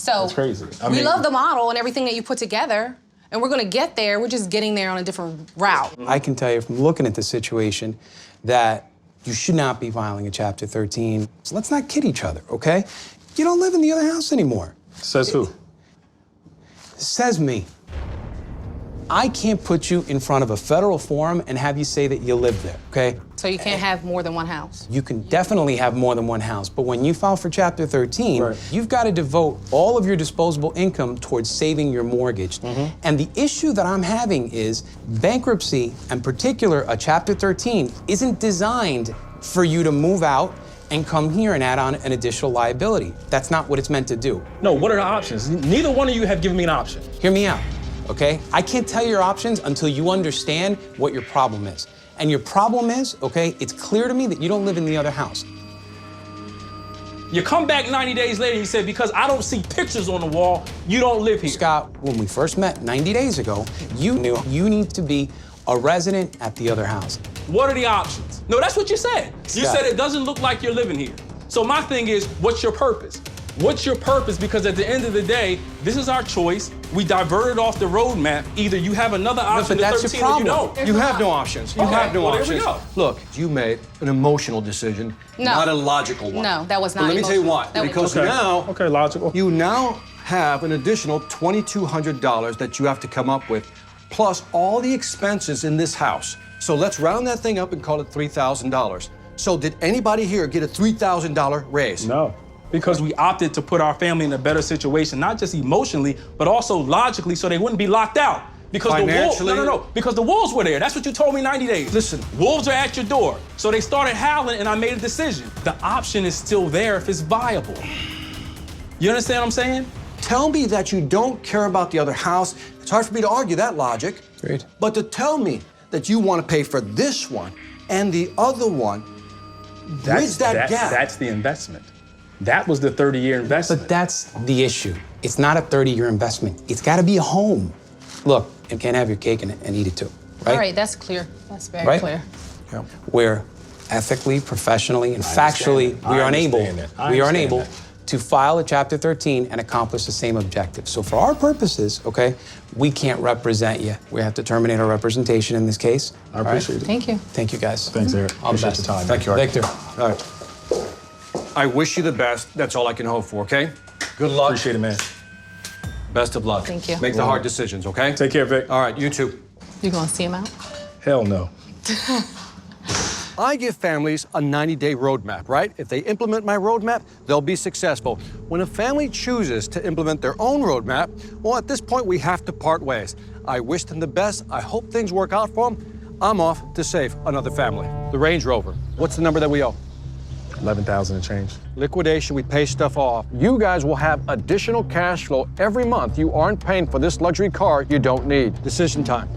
So that's crazy. We love the model and everything that you put together, and we're gonna get there. We're just getting there on a different route. I can tell you from looking at the situation that you should not be filing a Chapter 13. So let's not kid each other, okay? You don't live in the other house anymore. Says who? Says me. I can't put you in front of a federal forum and have you say that you live there, okay? So you can't have more than one house. You can definitely have more than one house, but when you file for Chapter 13, you've got to devote all of your disposable income towards saving your mortgage. And the issue that I'm having is bankruptcy, in particular a Chapter 13, isn't designed for you to move out and come here and add on an additional liability. That's not what it's meant to do. No, what are the options? Neither one of you have given me an option. Hear me out, okay? I can't tell you your options until you understand what your problem is. And your problem is, okay, it's clear to me that you don't live in the other house. You come back 90 days later and you say, because I don't see pictures on the wall, you don't live here. Scott, when we first met 90 days ago, you knew you need to be a resident at the other house. What are the options? No, that's what you said. You Scott. said it doesn't look like you're living here. So my thing is, what's your purpose? What's your purpose? Because at the end of the day, this is our choice. We diverted off the roadmap. Either you have another option but to that's 13 your or you problem. don't. You have no options. You Okay, have no well, there options. we go. Look, you made an emotional decision, No. not a logical one. No, that was not But let me tell you emotional. why. That was- Because Okay. now, Okay, logical. you now have an additional $2,200 that you have to come up with, plus all the expenses in this house. So let's round that thing up and call it $3,000. So did anybody here get a $3,000 raise? No. Because we opted to put our family in a better situation, not just emotionally, but also logically, so they wouldn't be locked out. Because the wolves, Financially? no. Because the wolves were there. That's what you told me 90 days. Listen. Wolves are at your door. So they started howling and I made a decision. The option is still there if it's viable. You understand what I'm saying? Tell me that you don't care about the other house. It's hard for me to argue that logic. Great. But to tell me that you want to pay for this one and the other one, bridge that gap. That's the investment. That was the 30-year investment. But that's the issue. It's not a 30-year investment. It's got to be a home. Look, you can't have your cake and eat it too, right? All right, that's clear. That's very Right? clear. Yeah. Where ethically, professionally, and factually, we are unable to file a Chapter 13 and accomplish the same objective. So for our purposes, okay, we can't represent you. We have to terminate our representation in this case. I appreciate it. Thank you. Thank you, guys. Thanks, Eric. All the Appreciate best. your time. Thank you, Art. Victor. All right. I wish you the best. That's all I can hope for, okay? Good luck. Appreciate it, man. Best of luck. Thank you. Make the hard decisions, okay? Take care, Vic. All right, you too. You gonna see him out? Hell no. I give families a 90-day roadmap, right? If they implement my roadmap, they'll be successful. When a family chooses to implement their own roadmap, well, at this point, we have to part ways. I wish them the best. I hope things work out for them. I'm off to save another family. The Range Rover. What's the number that we owe? 11,000 and change. Liquidation, we pay stuff off. You guys will have additional cash flow every month you aren't paying for this luxury car you don't need. Decision time.